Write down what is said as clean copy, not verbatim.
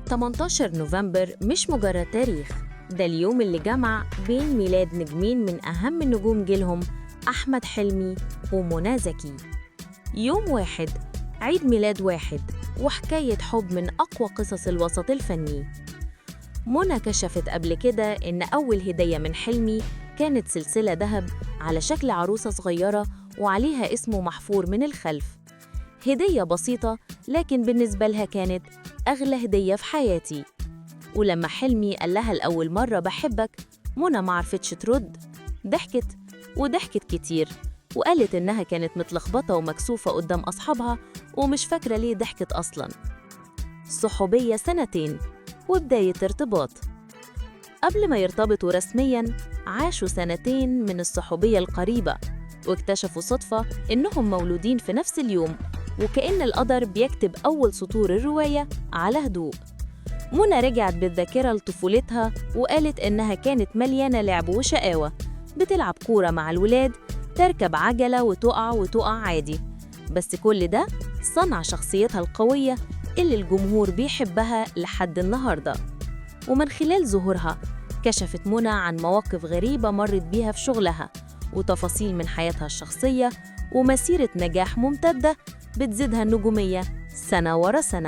18 نوفمبر مش مجرد تاريخ، ده اليوم اللي جمع بين ميلاد نجمين من أهم نجوم جيلهم، أحمد حلمي ومنى زكي. يوم واحد، عيد ميلاد واحد، وحكاية حب من أقوى قصص الوسط الفني. منى كشفت قبل كده إن أول هدية من حلمي كانت سلسلة ذهب على شكل عروسة صغيرة وعليها اسمه محفور من الخلف. هدية بسيطة، لكن بالنسبة لها كانت أغلى هدية في حياتي. ولما حلمي قال لها لأول مرة بحبك، منى معرفتش ترد، ضحكت وضحكت كتير، وقالت إنها كانت متلخبطة ومكسوفة قدام أصحابها ومش فاكرة ليه ضحكت أصلاً. صحوبية 2 سنين وبداية ارتباط. قبل ما يرتبطوا رسمياً، عاشوا 2 سنين من الصحوبية القريبة، واكتشفوا صدفة إنهم مولودين في نفس اليوم، وكأن القدر بيكتب أول سطور الرواية على هدوء. منى رجعت بالذاكرة لطفولتها وقالت إنها كانت مليانة لعب وشقاوة، بتلعب كورة مع الولاد، تركب عجلة وتقع عادي، بس كل ده صنع شخصيتها القوية اللي الجمهور بيحبها لحد النهاردة. ومن خلال ظهورها كشفت منى عن مواقف غريبة مرت بيها في شغلها، وتفاصيل من حياتها الشخصية، ومسيرة نجاح ممتدة بتزيدها النجومية سنة ورا سنة.